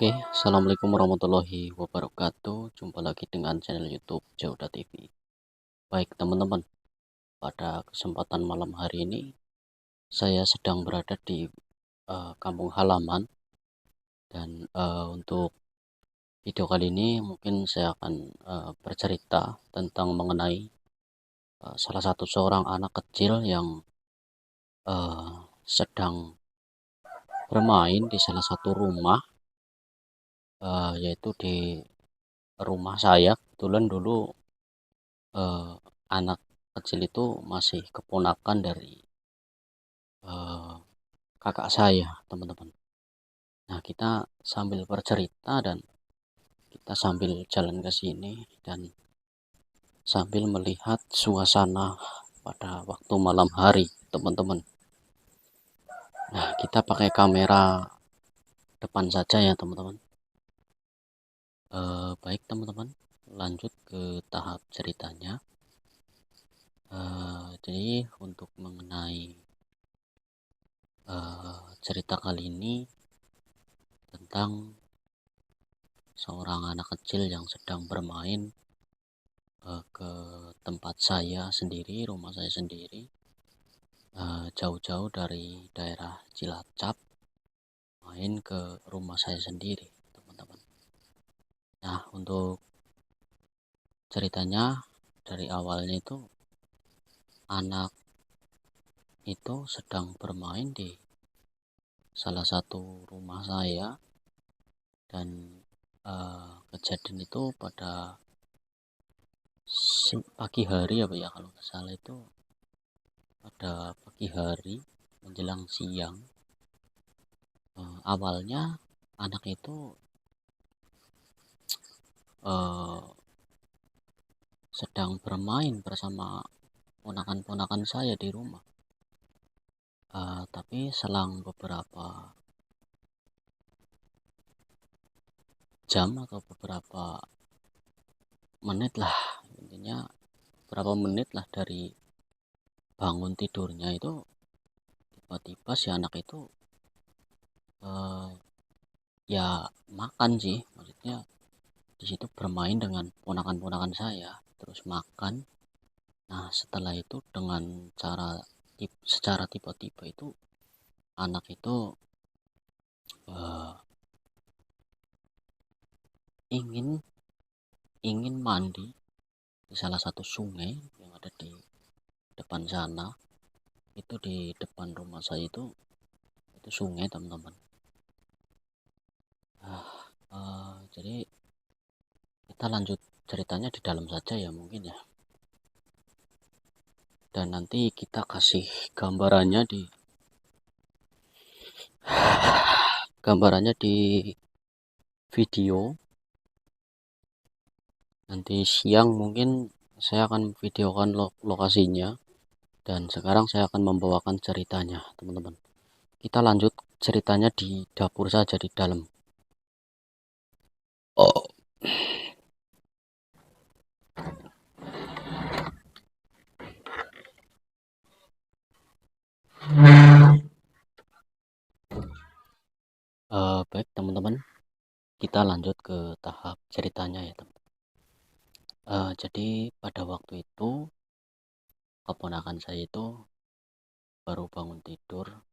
Oke, assalamualaikum warahmatullahi wabarakatuh. Jumpa lagi dengan channel YouTube Jauda TV. Baik teman-teman, pada kesempatan malam hari ini saya sedang berada di kampung halaman dan untuk video kali ini mungkin saya akan bercerita tentang mengenai salah satu seorang anak kecil yang sedang bermain di salah satu rumah, yaitu di rumah saya. Kebetulan dulu eh, anak kecil itu masih keponakan dari eh, kakak saya, teman-teman. Nah, kita sambil bercerita dan kita sambil jalan ke sini dan sambil melihat suasana pada waktu malam hari, teman-teman. Nah, kita pakai kamera depan saja ya, teman-teman. Baik, teman-teman. Lanjut ke tahap ceritanya. Jadi untuk mengenai cerita kali ini tentang seorang anak kecil yang sedang bermain ke tempat saya sendiri, rumah saya sendiri, jauh-jauh dari daerah Cilacap, main ke rumah saya sendiri, teman-teman. Nah, untuk ceritanya dari awalnya itu anak itu sedang bermain di salah satu rumah saya dan kejadian itu pada pagi hari apa ya kalau nggak salah itu pada pagi hari menjelang siang. Awalnya anak itu uh, sedang bermain bersama ponakan-ponakan saya di rumah. Tapi selang beberapa jam atau beberapa menit lah, intinya beberapa menit lah dari bangun tidurnya itu tiba-tiba si anak itu uh, ya makan sih, maksudnya di situ bermain dengan ponakan-ponakan saya, terus makan. Nah, setelah itu dengan secara tiba-tiba itu anak itu uh, ingin ingin mandi di salah satu sungai yang ada di depan sana. Itu di depan rumah saya itu sungai, teman-teman. Jadi kita lanjut ceritanya di dalam saja ya mungkin ya. Dan nanti kita kasih gambarannya di video. Nanti siang mungkin saya akan videokan lokasinya dan sekarang saya akan membawakan ceritanya, teman-teman. Kita lanjut ceritanya di dapur saja di dalam. Oh. Baik, teman-teman. Kita lanjut ke tahap ceritanya ya, teman. Jadi pada waktu itu keponakan saya itu baru bangun tidur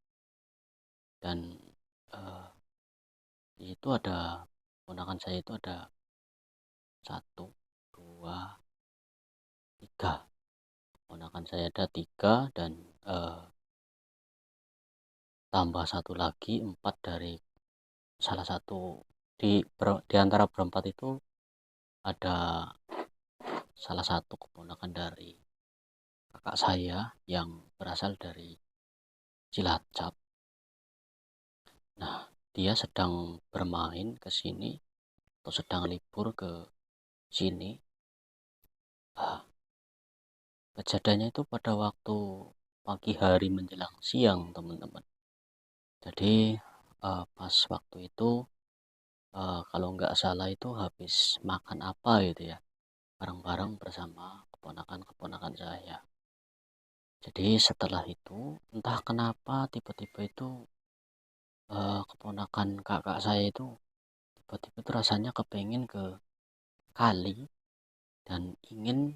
dan uh, itu ada keponakan saya itu ada satu, dua, tiga. Keponakan saya ada tiga dan tambah satu lagi empat dari salah satu di antara berempat itu ada salah satu keponakan dari kakak saya yang berasal dari Cilacap. Nah, dia sedang bermain ke sini atau sedang libur ke sini. Ah, kejadiannya itu pada waktu pagi hari menjelang siang, teman-teman. Jadi pas waktu itu kalau nggak salah itu habis makan apa gitu ya, bareng-bareng bersama keponakan-keponakan saya. Jadi setelah itu entah kenapa tiba-tiba itu keponakan kakak saya itu tiba-tiba itu rasanya kepengen ke kali dan ingin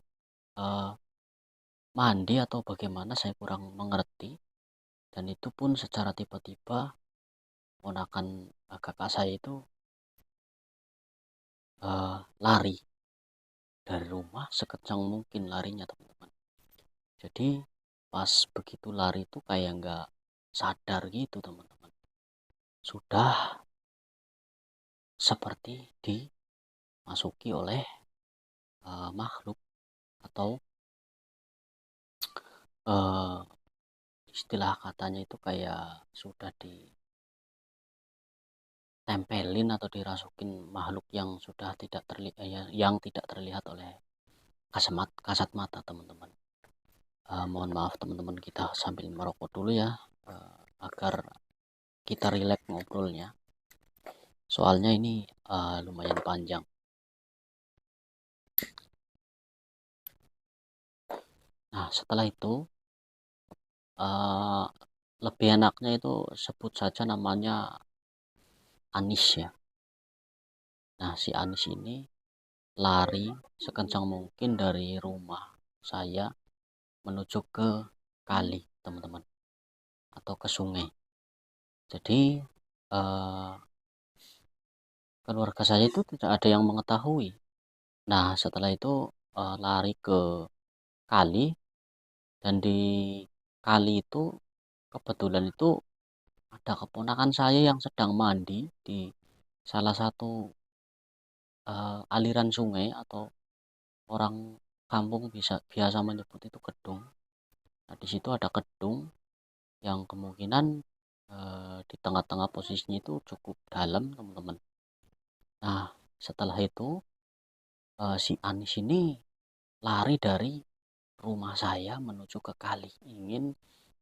mandi atau bagaimana saya kurang mengerti, dan itu pun secara tiba-tiba ponakan kakak saya itu lari dari rumah sekencang mungkin larinya, teman-teman. Jadi pas begitu lari itu kayak nggak sadar gitu, teman-teman. Sudah seperti dimasuki oleh makhluk, atau istilah katanya itu kayak sudah ditempelin atau dirasukin makhluk yang sudah tidak terlihat, yang tidak terlihat oleh kasat mata, teman-teman. Mohon maaf teman-teman, kita sambil merokok dulu ya, agar kita rileks ngobrolnya, soalnya ini lumayan panjang. Nah, setelah itu lebih enaknya itu sebut saja namanya Anis ya. Nah, si Anis ini lari sekencang mungkin dari rumah saya menuju ke kali, teman-teman, atau ke sungai. Jadi keluarga saya itu tidak ada yang mengetahui. Nah, setelah itu lari ke kali, dan di kali itu kebetulan itu ada keponakan saya yang sedang mandi di salah satu aliran sungai, atau orang kampung biasa menyebut itu gedung. Nah, di situ ada gedung yang kemungkinan di tengah-tengah posisinya itu cukup dalam, teman-teman. Nah, setelah itu si Anis ini lari dari rumah saya menuju ke kali, ingin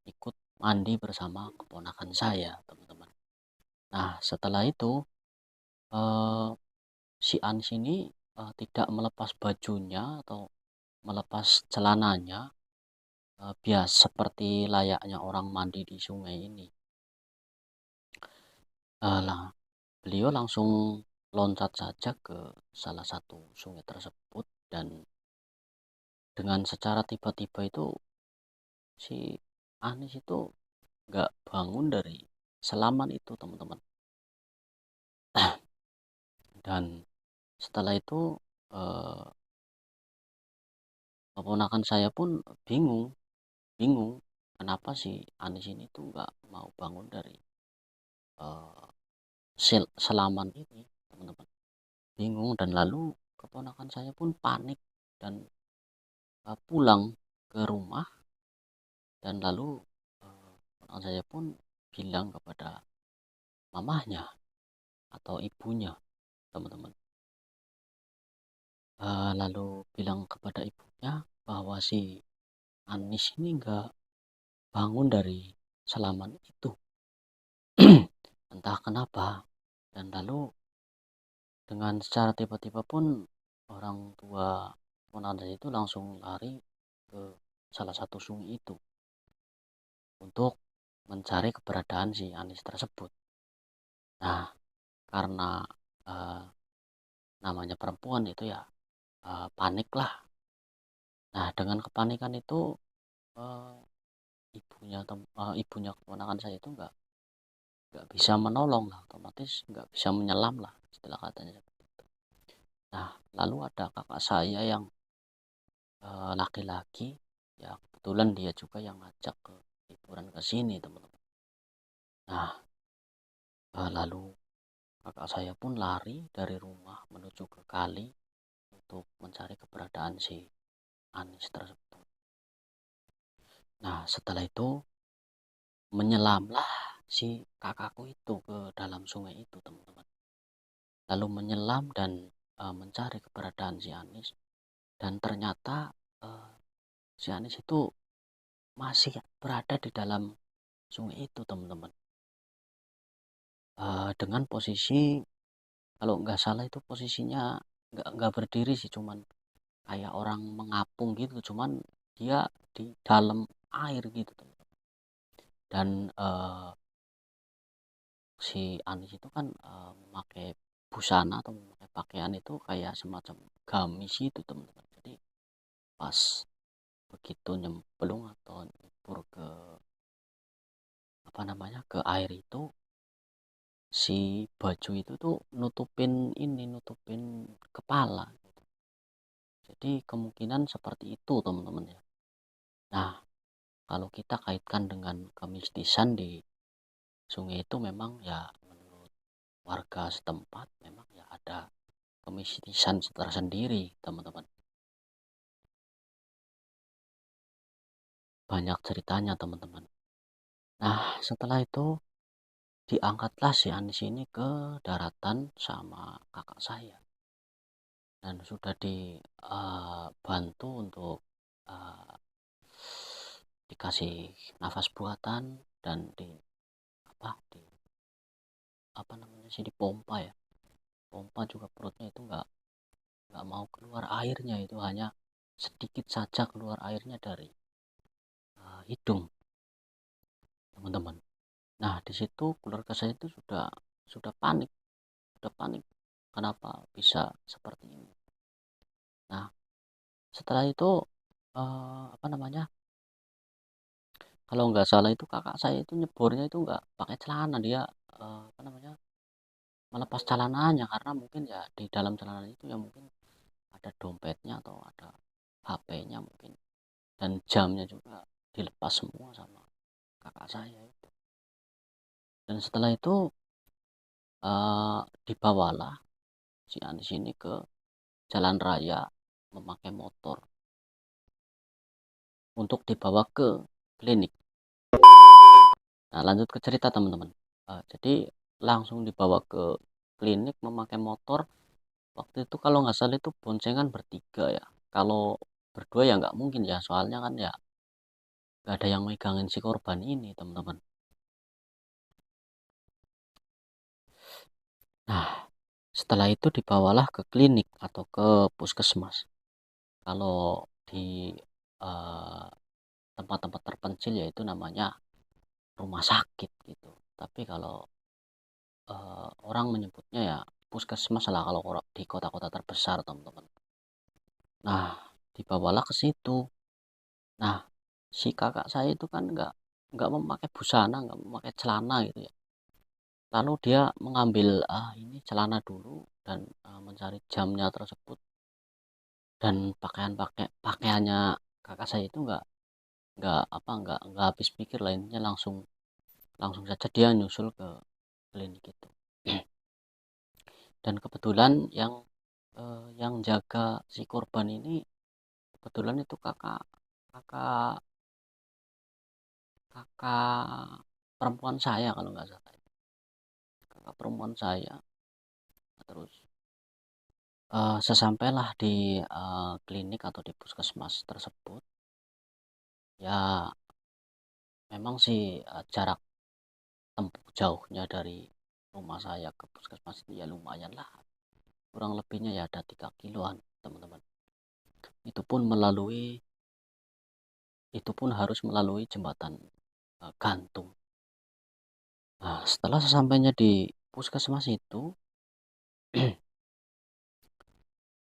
ikut mandi bersama keponakan saya, teman-teman. Nah, setelah itu si Anis ini tidak melepas bajunya atau melepas celananya, biasa seperti layaknya orang mandi di sungai ini. Lah, beliau langsung loncat saja ke salah satu sungai tersebut, dan dengan secara tiba-tiba itu si Anis itu nggak bangun dari selaman itu, teman-teman. Dan setelah itu eh, keponakan saya pun bingung bingung kenapa si Anis ini tuh nggak mau bangun dari eh, selaman ini, teman-teman. Bingung, dan lalu keponakan saya pun panik dan pulang ke rumah, dan lalu keponakan saya pun bilang kepada mamahnya atau ibunya, teman-teman. Lalu bilang kepada ibunya bahwa si Anis ini nggak bangun dari selaman itu, entah kenapa. Dan lalu dengan secara tiba-tiba pun orang tua keponakan saya itu langsung lari ke salah satu sungai itu untuk mencari keberadaan si Anis tersebut. Nah, karena eh, namanya perempuan itu ya panik lah. Nah, dengan kepanikan itu eh, ibunya keponakan saya itu nggak bisa menolong lah, otomatis nggak bisa menyelam lah, istilah katanya seperti itu. Nah, lalu ada kakak saya yang laki-laki, ya kebetulan dia juga yang ngajak ke liburan ke sini, teman-teman. Nah, lalu kakak saya pun lari dari rumah menuju ke kali untuk mencari keberadaan si Anis tersebut. Nah, setelah itu menyelamlah si kakakku itu ke dalam sungai itu, teman-teman. Lalu menyelam dan mencari keberadaan si Anis, dan ternyata uh, si Anis itu masih berada di dalam sungai itu, teman-teman. Dengan posisi, kalau nggak salah itu posisinya nggak berdiri sih, cuman kayak orang mengapung gitu, cuman dia di dalam air gitu, teman-teman. Dan si Anis itu kan memakai busana atau memakai pakaian itu kayak semacam gamis itu teman-teman. Jadi pas begitu nyemplung atau nyebur ke ke air itu, si baju itu tuh nutupin kepala gitu. Jadi kemungkinan seperti itu teman-teman ya. Nah, kalau kita kaitkan dengan kemistisan di sungai itu, memang ya menurut warga setempat memang ya ada kemistisan tersendiri teman-teman. Banyak ceritanya teman-teman. Nah, setelah itu diangkatlah si Anis ini ke daratan sama kakak saya, dan sudah dibantu untuk uh, dikasih nafas buatan, dan di dipompa ya, pompa juga. Perutnya itu nggak mau keluar airnya, itu hanya sedikit saja keluar airnya dari hidung teman-teman. Nah, di situ keluarga saya itu sudah panik, kenapa bisa seperti ini. Nah, setelah itu kalau nggak salah itu kakak saya itu nyeburnya itu nggak pakai celana, dia eh, apa namanya melepas celananya, karena mungkin ya di dalam celana itu ya mungkin ada dompetnya atau ada HP-nya mungkin, dan jamnya juga dilepas semua sama kakak saya itu. Dan setelah itu dibawalah si Anis ini ke jalan raya memakai motor untuk dibawa ke klinik. Nah, lanjut ke cerita teman-teman. Jadi langsung dibawa ke klinik memakai motor. Waktu itu kalau nggak salah itu boncengan bertiga ya. Kalau berdua ya nggak mungkin ya, soalnya kan ya nggak ada yang megangin si korban ini teman-teman. Nah, setelah itu dibawalah ke klinik atau ke puskesmas. Kalau di eh, tempat-tempat terpencil ya itu namanya rumah sakit gitu. Tapi kalau orang menyebutnya ya puskesmas lah kalau di kota-kota terbesar teman-teman. Nah, dibawalah ke situ. Nah, si kakak saya itu kan nggak memakai busana, nggak memakai celana gitu ya. Lalu dia mengambil ini celana dulu, dan mencari jamnya tersebut, dan pakaiannya kakak saya itu nggak habis pikir lah, intinya langsung langsung saja dia nyusul ke klinik itu. Dan kebetulan yang jaga si korban ini kebetulan itu kakak kakak kakak perempuan saya kalau nggak salah, kakak perempuan saya. Terus sesampailah di klinik atau di puskesmas tersebut, ya memang sih jarak tempuh jauhnya dari rumah saya ke puskesmas itu ya lumayan lah, kurang lebihnya ya ada 3 kiloan teman-teman. itu pun melalui itu pun harus melalui jembatan gantung. Nah, setelah sesampainya di puskesmas itu,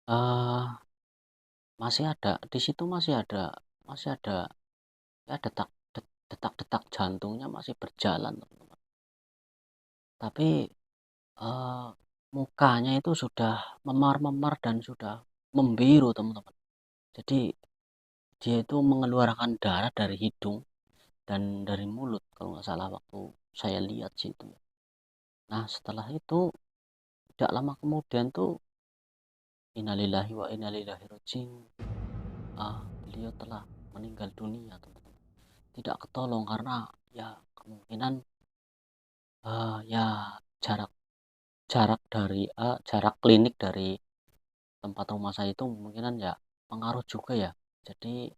uh, masih ada di situ, masih ada ya detak-detak jantungnya masih berjalan teman-teman. Tapi eh, mukanya itu sudah memar-memar dan sudah membiru teman-teman. Jadi dia itu mengeluarkan darah dari hidung dan dari mulut kalau nggak salah waktu saya lihat situ. Nah, setelah itu tidak lama kemudian tuh, innalillahi wa inna ilaihi rajiun, beliau telah meninggal dunia teman-teman. Tidak ketolong karena ya kemungkinan ya jarak jarak klinik dari tempat rumah saya itu kemungkinan ya pengaruh juga ya. Jadi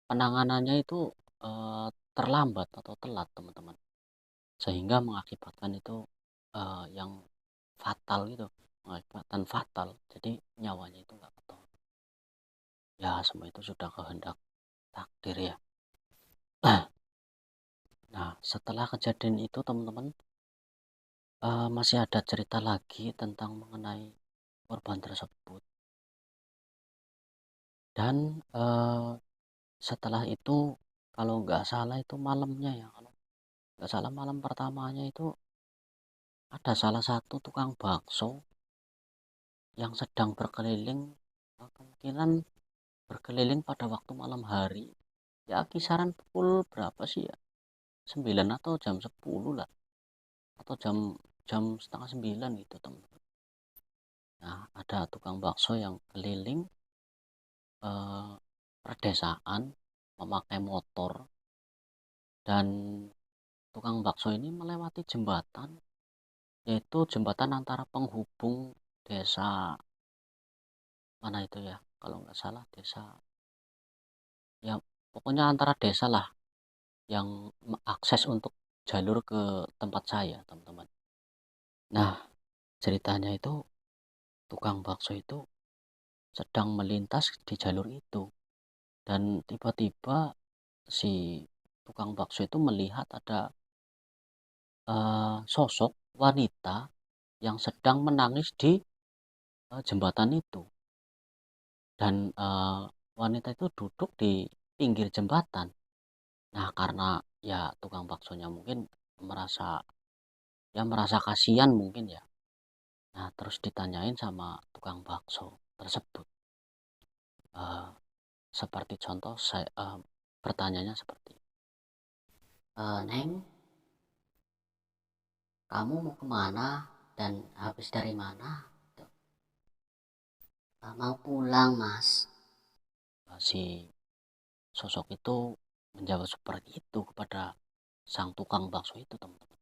penanganannya itu eh, terlambat atau telat teman-teman, sehingga mengakibatkan itu yang fatal gitu, mengakibatkan fatal. Jadi nyawanya itu nggak ketolong. Ya semua itu sudah kehendak takdir ya. Nah, setelah kejadian itu teman-teman, Masih ada cerita lagi tentang mengenai korban tersebut dan, setelah itu kalau nggak salah itu malamnya ya, kalau nggak salah malam pertamanya itu ada salah satu tukang bakso yang sedang berkeliling, kemungkinan berkeliling pada waktu malam hari, ya kisaran pukul berapa sih ya, 9 atau jam 10 lah, atau jam jam setengah 9 gitu teman-teman. Nah, ada tukang bakso yang keliling pedesaan memakai motor, dan tukang bakso ini melewati jembatan, yaitu jembatan antara penghubung desa mana itu ya, kalau nggak salah desa, ya pokoknya antara desa lah yang akses untuk jalur ke tempat saya teman-teman. Nah, ceritanya itu tukang bakso itu sedang melintas di jalur itu, dan tiba-tiba si tukang bakso itu melihat ada sosok wanita yang sedang menangis di jembatan itu, dan wanita itu duduk di pinggir jembatan. Nah, karena ya tukang baksonya mungkin merasa, ya merasa kasihan mungkin ya. Nah, terus ditanyain sama tukang bakso tersebut. Eh, Seperti contoh saya, pertanyaannya seperti, Neng, kamu mau kemana dan habis dari mana? Tuh. Mau pulang, Mas. Si sosok itu menjawab seperti itu kepada sang tukang bakso itu teman-teman.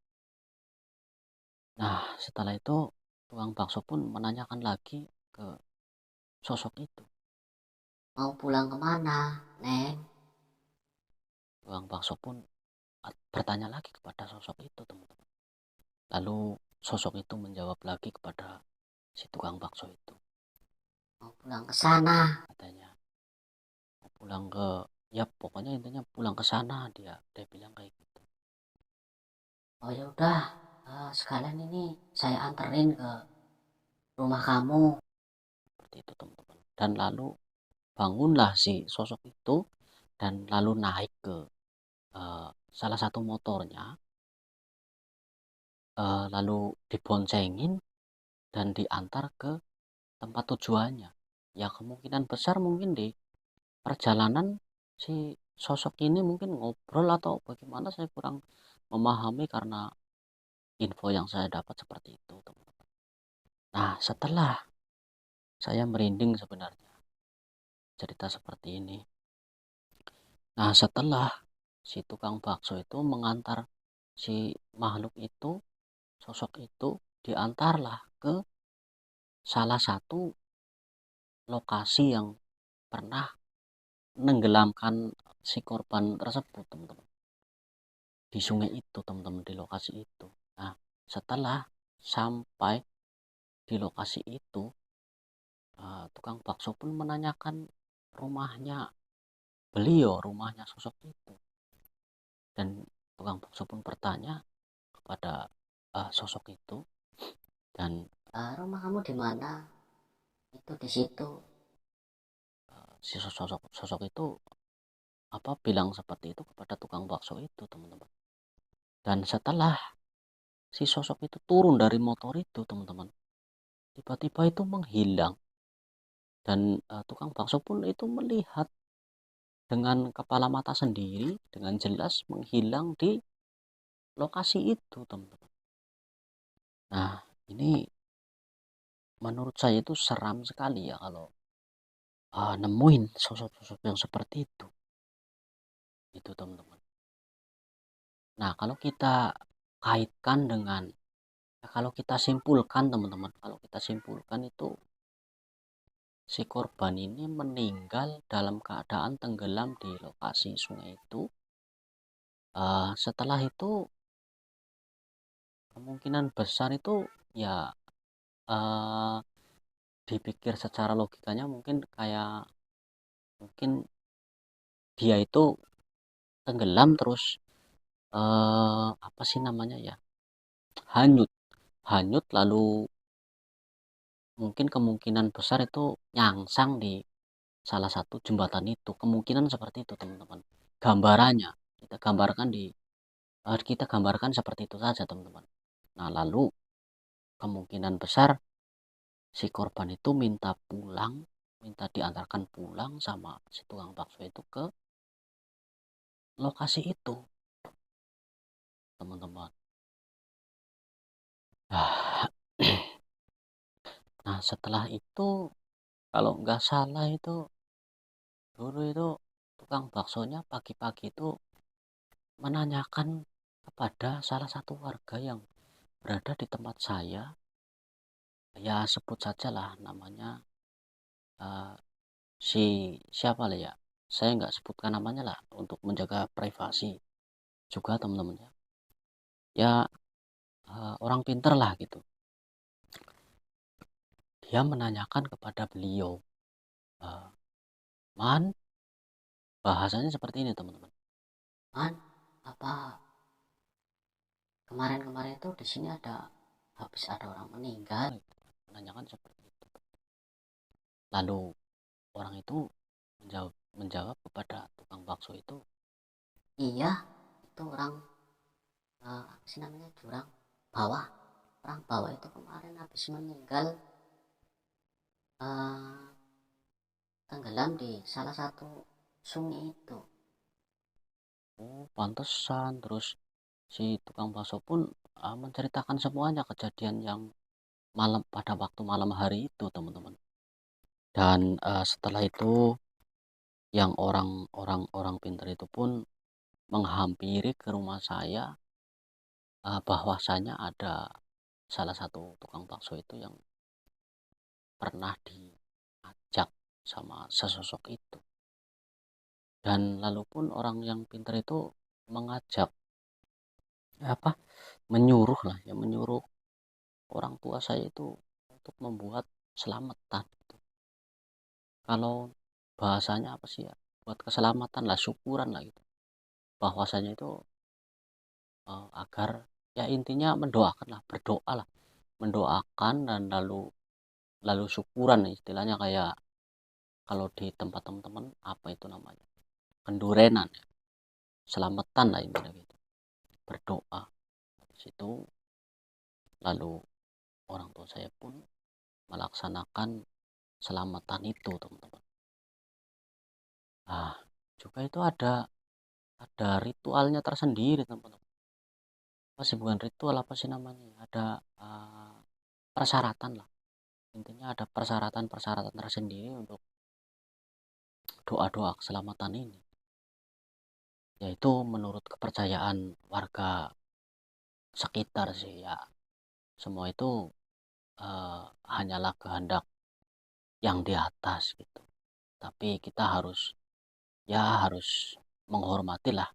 Nah, setelah itu tukang bakso pun menanyakan lagi ke sosok itu. Mau pulang kemana, Neng? Tukang bakso pun bertanya lagi kepada sosok itu teman-teman. Lalu sosok itu menjawab lagi kepada si tukang bakso itu. Mau pulang ke sana, katanya. Mau pulang ke, ya pokoknya intinya pulang ke sana, dia bilang kayak gitu. Oh ya udah, sekalian ini saya anterin ke rumah kamu, seperti itu teman-teman. Dan lalu bangunlah si sosok itu dan lalu naik ke salah satu motornya, lalu diboncengin dan diantar ke tempat tujuannya. Ya kemungkinan besar mungkin di perjalanan si sosok ini mungkin ngobrol atau bagaimana, saya kurang memahami karena info yang saya dapat seperti itu teman-teman. Nah, setelah, saya merinding sebenarnya cerita seperti ini. Nah, setelah si tukang bakso itu mengantar si makhluk itu, sosok itu diantarlah ke salah satu lokasi yang pernah menenggelamkan si korban tersebut teman-teman, di sungai itu teman-teman, di lokasi itu. Nah, setelah sampai di lokasi itu, tukang bakso pun menanyakan rumahnya beliau, rumahnya sosok itu, dan tukang bakso pun bertanya kepada sosok itu, dan rumah kamu di mana? Itu di situ. Si sosok itu bilang seperti itu kepada tukang bakso itu teman-teman. Dan setelah si sosok itu turun dari motor itu teman-teman, tiba-tiba itu menghilang, dan tukang bakso pun itu melihat dengan kepala mata sendiri dengan jelas menghilang di lokasi itu teman-teman. Nah, ini menurut saya itu seram sekali ya kalau nemuin sosok-sosok yang seperti itu teman-teman. Nah, kalau kita kaitkan dengan, ya kalau kita simpulkan teman-teman, kalau kita simpulkan itu si korban ini meninggal dalam keadaan tenggelam di lokasi sungai itu. Setelah itu kemungkinan besar itu ya, uh, dipikir secara logikanya mungkin kayak, mungkin dia itu tenggelam terus apa sih namanya ya, hanyut hanyut, lalu mungkin kemungkinan besar itu nyangsang di salah satu jembatan itu, kemungkinan seperti itu teman-teman. Gambarannya kita gambarkan seperti itu saja teman-teman. Nah lalu kemungkinan besar si korban itu minta diantarkan pulang sama si tukang bakso itu ke lokasi itu teman-teman. Nah, nah setelah itu kalau nggak salah itu dulu itu tukang baksonya pagi-pagi itu menanyakan kepada salah satu warga yang berada di tempat saya, ya sebut saja lah namanya, eh, si siapa lah ya, saya nggak sebutkan namanya lah untuk menjaga privasi juga teman-teman ya. Ya, orang pinter lah gitu. Dia menanyakan kepada beliau, eh, Man, bahasanya seperti ini teman-teman. Man, apa kemarin-kemarin itu di sini habis ada orang meninggal? Menanyakan seperti itu. Lalu orang itu menjawab kepada tukang bakso itu, iya, itu orang, apa sih namanya, jurang bawah, orang bawah itu kemarin habis meninggal, eh, tenggelam di salah satu sungai itu. Oh, pantesan. Terus si tukang bakso pun menceritakan semuanya kejadian yang pada waktu malam hari itu, teman-teman. Dan setelah itu yang orang pintar itu pun menghampiri ke rumah saya, bahwasanya ada salah satu tukang bakso itu yang pernah diajak sama sesosok itu. Dan lalu pun orang yang pintar itu mengajak, apa, menyuruh lah ya, menyuruh orang tua saya itu untuk membuat selamatan gitu. Kalau bahasanya apa sih ya, buat keselamatan lah, syukuran lah gitu, bahwasanya itu agar, ya intinya mendoakan lah, berdoa lah, mendoakan, dan lalu lalu syukuran istilahnya, kayak kalau di tempat teman-teman apa itu namanya, pendurenan ya, selamatan lah intinya gitu, berdoa. Habis itu lalu orang tua saya pun melaksanakan selamatan itu teman-teman. Nah juga itu ada ritualnya tersendiri teman-teman. Apa sih, bukan ritual, apa sih namanya, ada persyaratan lah, intinya ada persyaratan-persyaratan tersendiri untuk doa-doa keselamatan ini, yaitu menurut kepercayaan warga sekitar sih ya, semua itu hanyalah kehendak yang di atas gitu, tapi kita harus menghormati lah,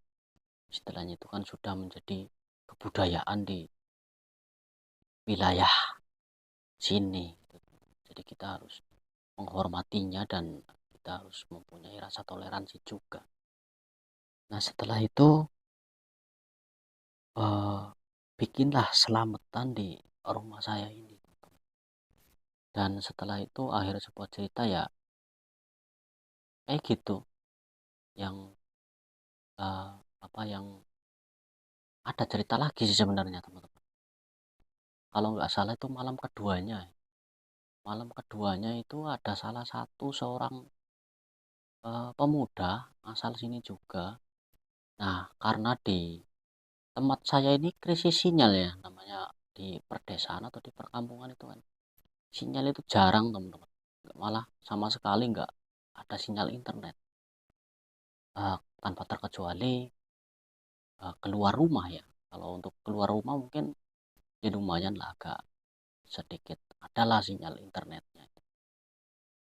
istilahnya itu kan sudah menjadi kebudayaan di wilayah sini gitu. Jadi kita harus menghormatinya dan kita harus mempunyai rasa toleransi juga. Nah setelah itu eh, bikinlah selamatan di rumah saya ini, dan setelah itu akhir sebuah cerita ya kayak gitu, yang eh, apa yang ada cerita lagi sih sebenarnya teman-teman. Kalau nggak salah itu malam keduanya itu ada salah satu seorang pemuda asal sini juga. Nah karena di tempat saya ini krisis sinyal ya, namanya di perdesaan atau di perkampungan itu kan sinyal itu jarang teman-teman, malah sama sekali nggak ada sinyal internet, tanpa terkecuali keluar rumah ya. Kalau untuk keluar rumah mungkin ya lumayan lah, agak sedikit adalah sinyal internetnya.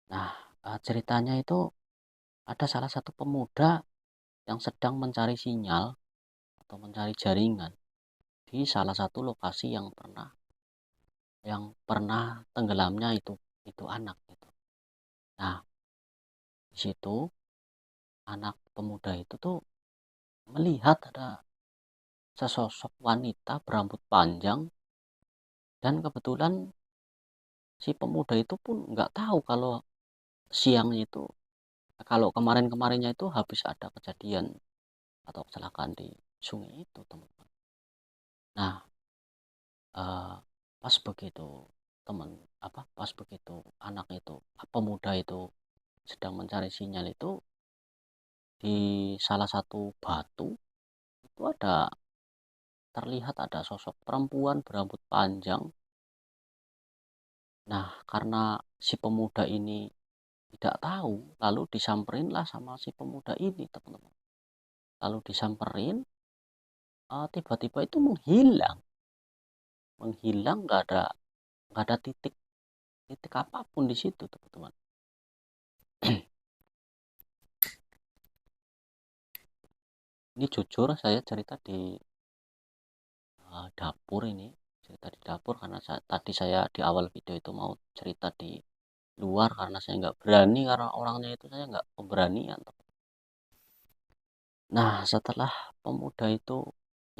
Nah ceritanya itu ada salah satu pemuda yang sedang mencari sinyal atau mencari jaringan di salah satu lokasi yang pernah tenggelamnya itu anak gitu. Nah di situ anak pemuda itu tuh melihat ada sesosok wanita berambut panjang Dan kebetulan si pemuda itu pun nggak tahu kalau siangnya itu, kalau kemarin-kemarinnya itu habis ada kejadian atau kecelakaan di sungai itu, teman-teman. Nah, eh, pas begitu teman pas begitu anak itu, pemuda itu sedang mencari sinyal itu, di salah satu batu itu terlihat ada sosok perempuan berambut panjang. Nah, karena si pemuda ini tidak tahu, lalu disamperinlah sama si pemuda ini, teman-teman. Lalu disamperin, tiba-tiba itu menghilang, nggak ada titik titik apapun di situ, teman-teman. Ini jujur saya cerita di dapur ini, cerita di dapur karena tadi saya di awal video itu mau cerita di luar karena saya nggak berani, karena orangnya itu saya nggak pemberanian. Nah, setelah pemuda itu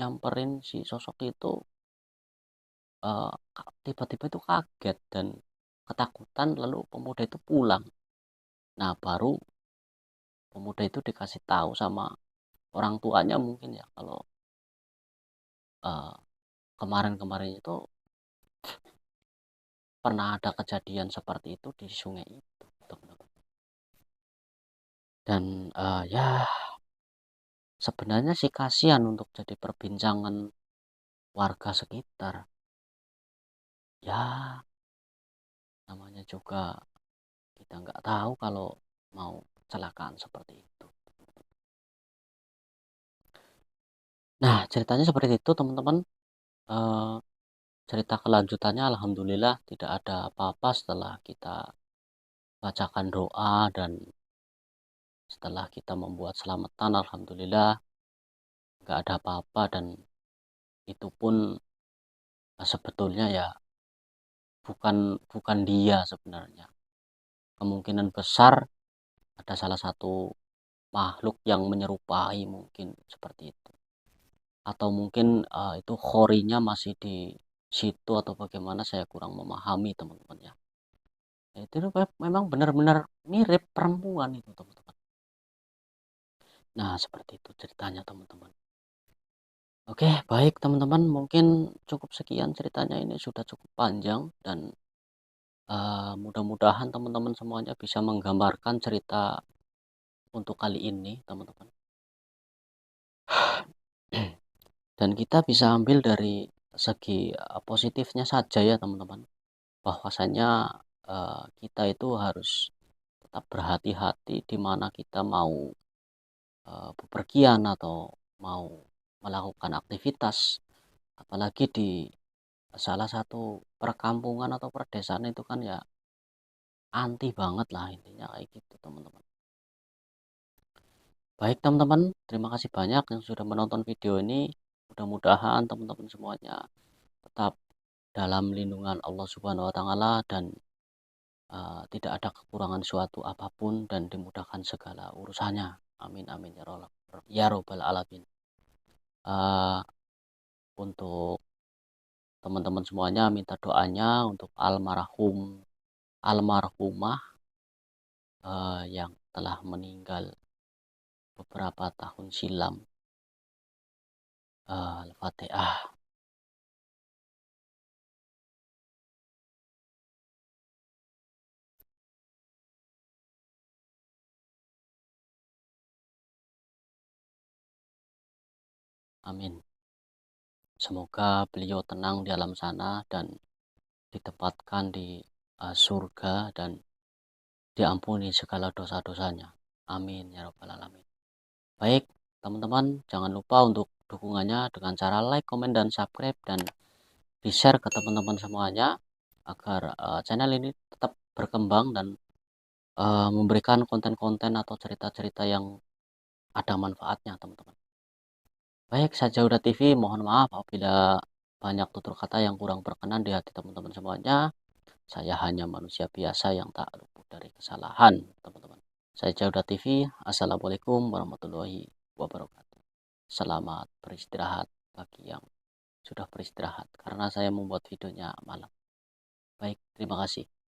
nyamperin si sosok itu, eh, tiba-tiba itu kaget dan ketakutan, lalu pemuda itu pulang. Nah, baru pemuda itu dikasih tahu sama orang tuanya mungkin ya, kalau eh, kemarin-kemarin itu pernah ada kejadian seperti itu di sungai itu, teman-teman. Dan ya, sebenarnya sih kasihan untuk jadi perbincangan warga sekitar. Ya, namanya juga kita nggak tahu kalau mau kecelakaan seperti itu. Nah, ceritanya seperti itu, teman-teman. Eh, Cerita kelanjutannya, alhamdulillah tidak ada apa-apa setelah kita bacakan doa dan setelah kita membuat selamatan, alhamdulillah nggak ada apa-apa. Dan itu pun sebetulnya ya bukan bukan dia sebenarnya. Kemungkinan besar ada salah satu makhluk yang menyerupai, mungkin seperti itu. Atau mungkin itu khorinya masih di situ atau bagaimana, saya kurang memahami, teman-teman ya. Itu memang benar-benar mirip perempuan itu, teman-teman. Nah, seperti itu ceritanya, teman-teman. Oke, baik teman-teman, mungkin cukup sekian ceritanya, ini sudah cukup panjang. Dan mudah-mudahan teman-teman semuanya bisa menggambarkan cerita untuk kali ini, teman-teman. Dan kita bisa ambil dari segi positifnya saja ya, teman-teman. Bahwasanya kita itu harus tetap berhati-hati di mana kita mau bepergian atau mau melakukan aktivitas, apalagi di salah satu perkampungan atau perdesaan itu kan ya anti banget lah, intinya kayak gitu, teman-teman. Baik teman-teman, terima kasih banyak yang sudah menonton video ini. Mudah-mudahan teman-teman semuanya tetap dalam lindungan Allah Subhanahu wa taala, dan tidak ada kekurangan suatu apapun, dan dimudahkan segala urusannya. Amin amin ya robbal alamin. Uh, untuk teman-teman semuanya minta doanya untuk almarhumah yang telah meninggal beberapa tahun silam. Al-Fatihah. Amin. Semoga beliau tenang di alam sana dan ditempatkan di surga dan diampuni segala dosa-dosanya. Amin ya rabbal alamin. Baik, teman-teman, jangan lupa untuk dukungannya dengan cara like, komen, dan subscribe, dan di-share ke teman-teman semuanya agar channel ini tetap berkembang dan memberikan konten-konten atau cerita-cerita yang ada manfaatnya, teman-teman. Baik, Saja Udah TV, mohon maaf apabila banyak tutur kata yang kurang berkenan di hati teman-teman semuanya. Saya hanya manusia biasa yang tak luput dari kesalahan, teman-teman. Saja Udah TV, Assalamualaikum warahmatullahi wabarakatuh. Selamat beristirahat bagi yang sudah beristirahat karena saya membuat videonya malam. Baik, terima kasih.